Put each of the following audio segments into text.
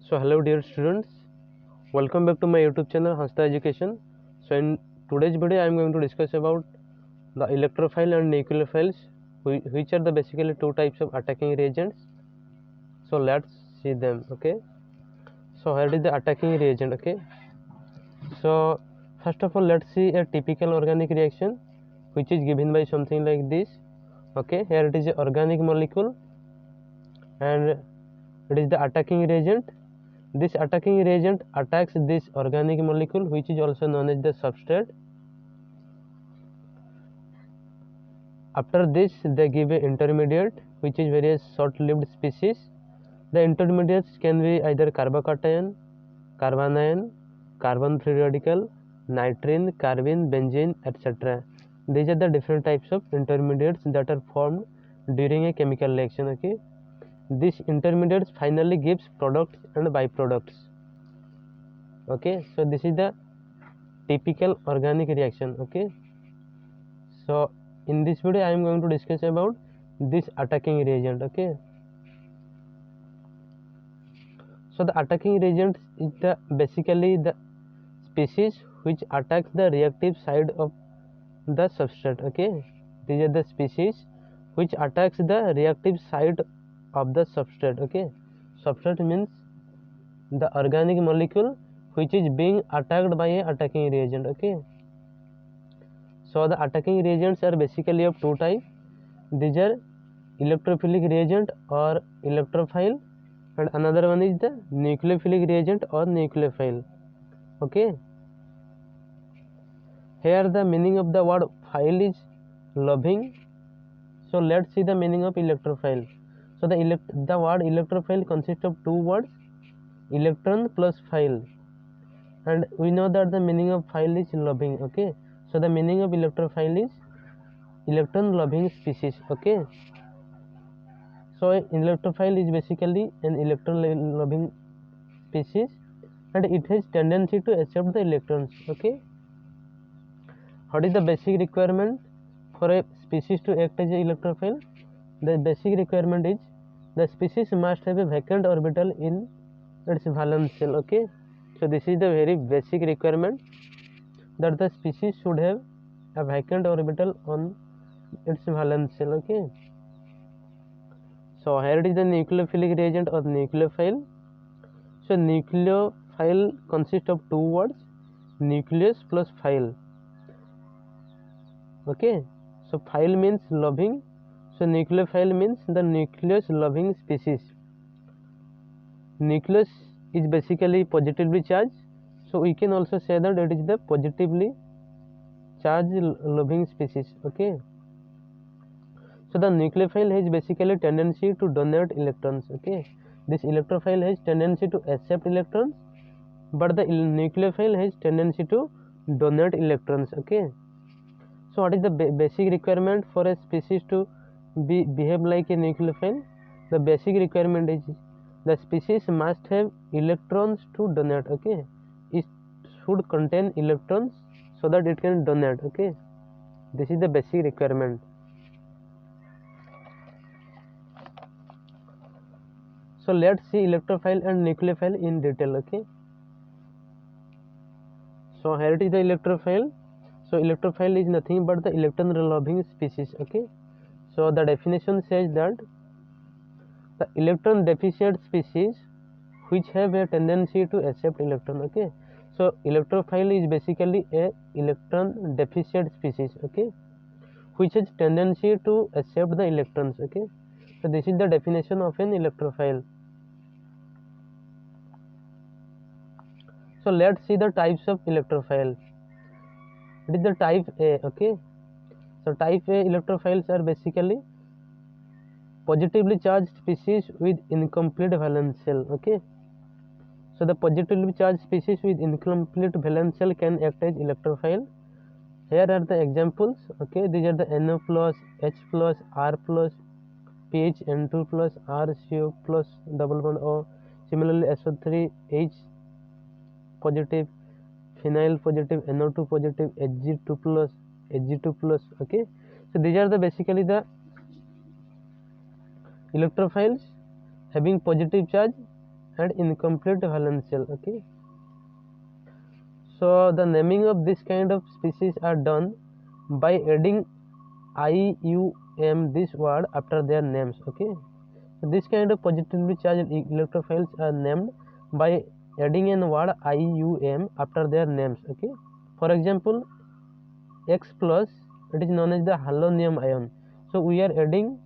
So hello dear students, welcome back to my YouTube channel Hansta Education. So in today's video I am going to discuss about the electrophile and nucleophiles, which are the basically two types of attacking reagents. So let's see them. Okay, so here is the attacking reagent. Okay, so first of all let's see a typical organic reaction which is given by something like this. Okay, here it is an organic molecule and it is the attacking reagent. This attacking reagent attacks this organic molecule which is also known as the substrate. After this they give an intermediate which is very short-lived species. The intermediates can be either carbocation, carbanion, carbon free radical, nitrine, carbene, benzene, etc. These are the different types of intermediates that are formed during a chemical reaction. Okay, these intermediates finally gives products and byproducts. Okay, so this is the typical organic reaction. Okay, so in this video I am going to discuss about this attacking reagent. Okay, so the attacking reagent is the basically the species which attacks the reactive side of the substrate. Okay, these are the species which attacks the reactive side of the substrate. Okay, substrate means the organic molecule which is being attacked by a attacking reagent. Okay, so the attacking reagents are basically of two types. These are electrophilic reagent or electrophile, and another one is the nucleophilic reagent or nucleophile. Okay, here the meaning of the word phile is loving. So let's see the meaning of electrophile. So the word electrophile consists of two words, electron plus phile, and we know that the meaning of phile is loving. Okay, so the meaning of electrophile is electron loving species. Okay, so electrophile is basically an electron loving species and it has tendency to accept the electrons. Okay, what is the basic requirement for a species to act as a electrophile? The basic requirement is the species must have a vacant orbital in its valence shell. Okay, so this is the very basic requirement, that the species should have a vacant orbital on its valence shell. Okay, so here it is the nucleophilic reagent or nucleophile. So nucleophile consists of two words, nucleus plus phile. Okay, so phile means loving, so nucleophile means the nucleus loving species. Nucleus is basically positively charged, so we can also say that it is the positively charged loving species. Okay, so the nucleophile has basically tendency to donate electrons. Okay, this electrophile has tendency to accept electrons, but the nucleophile has tendency to donate electrons. Okay, so what is the basic requirement for a species to behave like a nucleophile? The basic requirement is the species must have electrons to donate. Okay, it should contain electrons so that it can donate. Okay, this is the basic requirement. So let's see electrophile and nucleophile in detail. Okay, so here it is the electrophile. So electrophile is nothing but the electron loving species. Okay, so the definition says that the electron deficient species which have a tendency to accept electron. Okay, so electrophile is basically a electron deficient species. Okay, which has tendency to accept the electrons. Okay, so this is the definition of an electrophile. So let's see the types of electrophile. It is the type A. Okay, so type A electrophiles are basically positively charged species with incomplete valence shell. Okay, so the positively charged species with incomplete valence shell can act as electrophile. Here are the examples. Okay, these are the NO plus, H plus, R plus, PH, N2 plus, R, CO plus, double bond O. Similarly, SO3, H positive, phenyl positive, NO2 positive, Hg2 plus, Hg2 plus. Okay, so these are the basically the electrophiles having positive charge and incomplete valence shell. Okay, so the naming of this kind of species are done by adding IUM this word after their names. Okay, so this kind of positively charged electrophiles are named by adding an word IUM after their names. Okay, for example, X plus, it is known as the halonium ion. So we are adding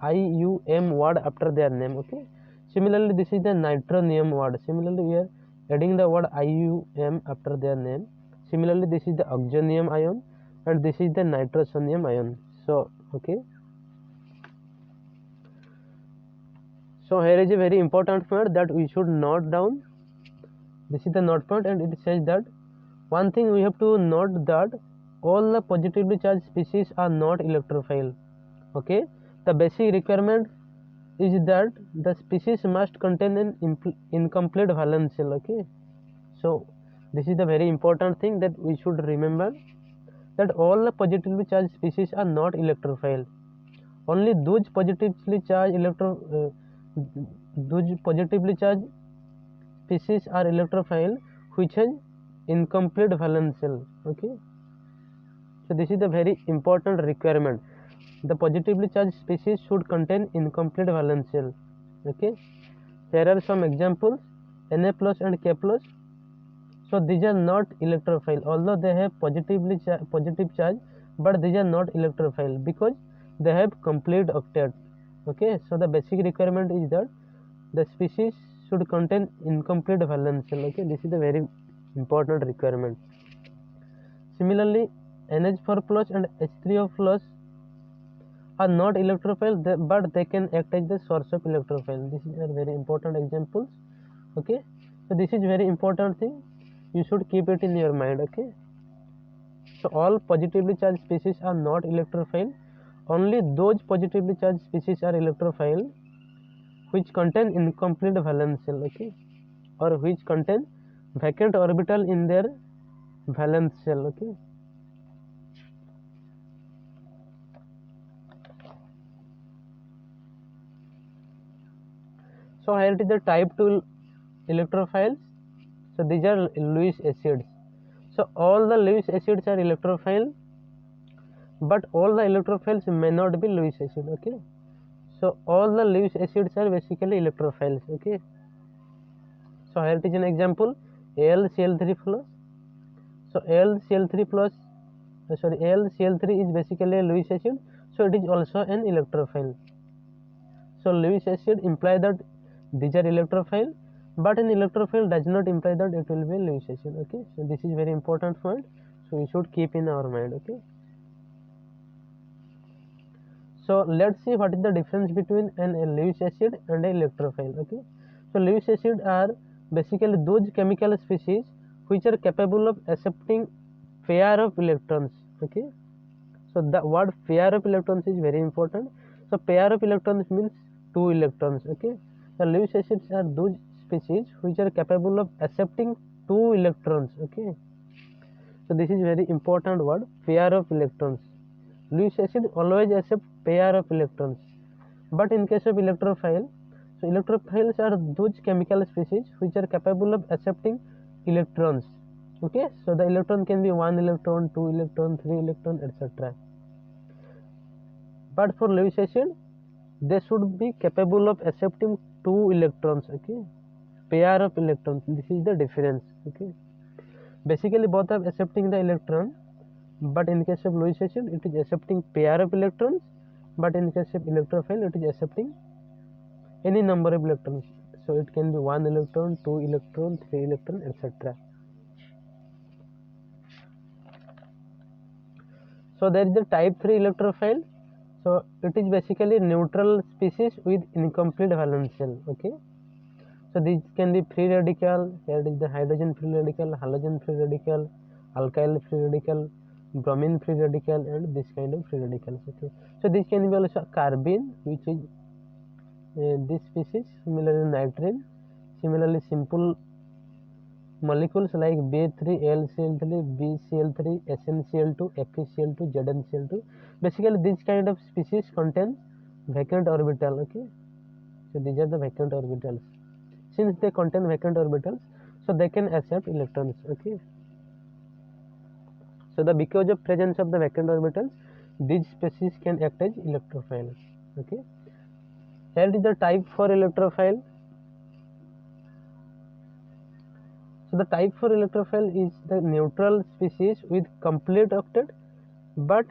IUM word after their name. Okay, similarly this is the nitronium word. Similarly we are adding the word IUM after their name. Similarly this is the oxonium ion and this is the nitrosonium ion. So okay, so here is a very important point that we should note down. This is the note point, and it says that one thing we have to note that all the positively charged species are not electrophile. Okay, the basic requirement is that the species must contain an incomplete valence shell. Okay, so this is the very important thing that we should remember, that all the positively charged species are not electrophile. Only those positively charged species are electrophile which has incomplete valence shell. Okay, so this is the very important requirement. The positively charged species should contain incomplete valence shell. Okay, here are some examples: Na plus and K plus. So these are not electrophile, although they have positive charge, but these are not electrophile because they have complete octet. Okay, so the basic requirement is that the species should contain incomplete valence shell. Okay, this is the very important requirement. Similarly, NH4 plus and H3O plus are not electrophile, but they can act as the source of electrophile. This is a very important examples. Okay, so this is very important thing, you should keep it in your mind. Okay, so all positively charged species are not electrophile. Only those positively charged species are electrophile which contain incomplete valence shell. Okay, or which contain vacant orbital in their valence shell. Okay, so here it is the type 2 electrophiles. So these are Lewis acids. So all the Lewis acids are electrophile, but all the electrophiles may not be Lewis acid. Okay, so all the Lewis acids are basically electrophiles. Okay, so here it is an example: AlCl3 plus. So AlCl3 plus, AlCl3 is basically a Lewis acid, so it is also an electrophile. So Lewis acid imply that these are electrophile, but an electrophile does not imply that it will be Lewis acid. Okay, so this is very important point, so we should keep in our mind. Okay, so let's see what is the difference between a Lewis acid and a electrophile. Okay, so Lewis acid are basically those chemical species which are capable of accepting pair of electrons. Okay, so the word pair of electrons is very important. So pair of electrons means two electrons. Okay, the Lewis acids are those species which are capable of accepting two electrons. Okay, so this is very important word, pair of electrons. Lewis acid always accept pair of electrons, but in case of electrophile, so electrophiles are those chemical species which are capable of accepting electrons. Okay, so the electron can be 1 electron, 2 electron, 3 electron, etc. But for Lewis acid, they should be capable of accepting 2 electrons. Okay, pair of electrons. This is the difference. Okay, basically both are accepting the electron, but in case of Lewis acid, it is accepting pair of electrons, but in case of electrophile, it is accepting any number of electrons. So it can be 1 electron, 2 electron, 3 electron, etc. So there is the type 3 electrophile. So it is basically neutral species with incomplete valence shell. Okay, so these can be free radical. Here it is the hydrogen free radical, halogen free radical, alkyl free radical, bromine free radical, and this kind of free radicals. Okay, so this can be also carbene, which is this species. Similarly nitrogen. Similarly simple molecules like B3LCl3, BCl3, SnCl2, FeCl2, ZnCl2. Basically this kind of species contain vacant orbital. Okay, so these are the vacant orbitals. since they contain vacant orbitals, so they can accept electrons. Okay, so because of presence of the vacant orbitals, these species can act as electrophile. Okay, here is the type for electrophile. So the type for electrophile is the neutral species with complete octet, but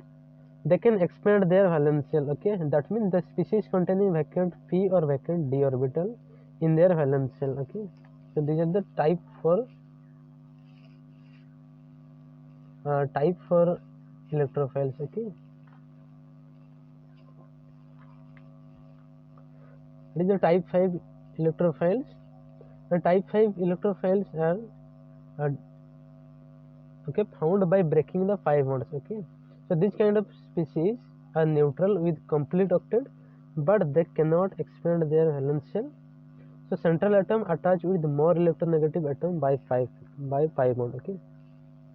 they can expand their valence shell. Okay, that means the species containing vacant p or vacant d orbital in their valence shell. Okay, so these are the type for electrophiles. Okay, it is the type 5 electrophiles. The type 5 electrophiles are okay, found by breaking the 5 bonds. Okay, so this kind of species are neutral with complete octet, but they cannot expand their valence shell. So central atom attached with more electronegative atom by 5 bond. Okay,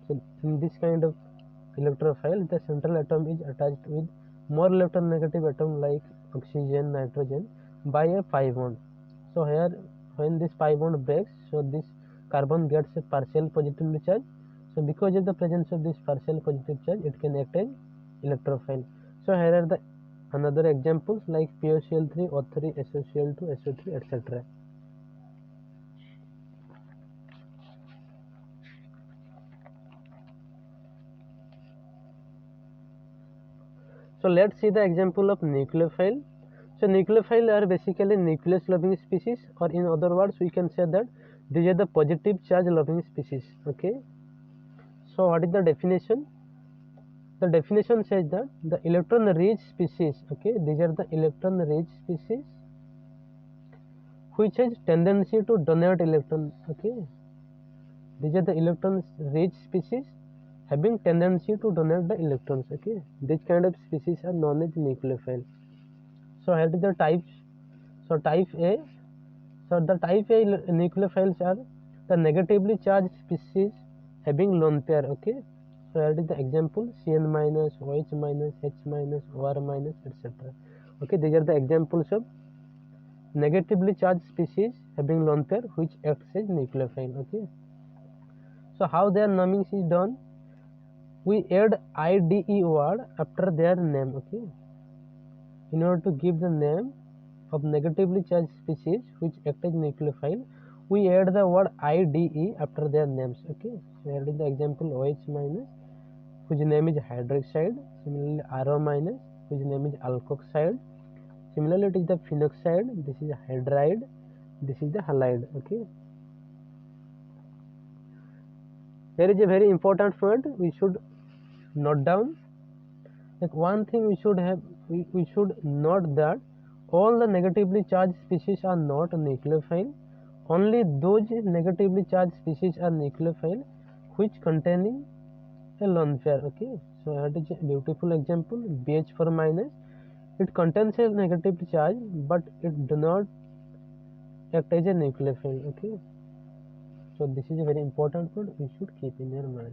so in this kind of electrophile, the central atom is attached with more electronegative atom like oxygen, nitrogen by a pi bond. So here, when this pi bond breaks, so this carbon gets a partial positive charge. So because of the presence of this partial positive charge, it can act as electrophile. So here are the another examples like PaCl3, O3, SOCl2, SO3, etc. So let's see the example of nucleophile. So nucleophile are basically nucleus loving species, or in other words we can say that these are the positive charge loving species. Okay, so what is the definition? The definition says that the electron rich species, okay, these are the electron rich species which has tendency to donate electron. Okay, these are the electron rich species having tendency to donate the electrons. Okay, this kind of species are known as nucleophile. So here is the types. So type A. So the type A nucleophiles are the negatively charged species having lone pair. Okay. So here is the example: Cn minus, OH minus, H minus, OR minus, etc. Okay, these are the examples of negatively charged species having lone pair which acts as nucleophile. Okay. So how their naming is done? We add IDE word after their name. Okay. In order to give the name of negatively charged species which act as nucleophile, we add the word IDE after their names. Okay, so here is the example: OH minus, whose name is hydroxide. Similarly, RO minus, whose name is alkoxide. Similarly, it is the phenoxide. This is hydride. This is the halide. Okay. There is a very important point we should note down. Like one thing we should have, we should note that all the negatively charged species are not nucleophile. Only those negatively charged species are nucleophile which containing a lone pair. Okay, so that is a beautiful example. BH4 minus, it contains a negative charge, but it do not act as a nucleophile. Okay, so this is a very important point we should keep in your mind.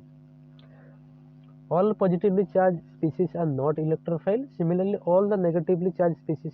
All positively charged species are not electrophile. Similarly, all the negatively charged species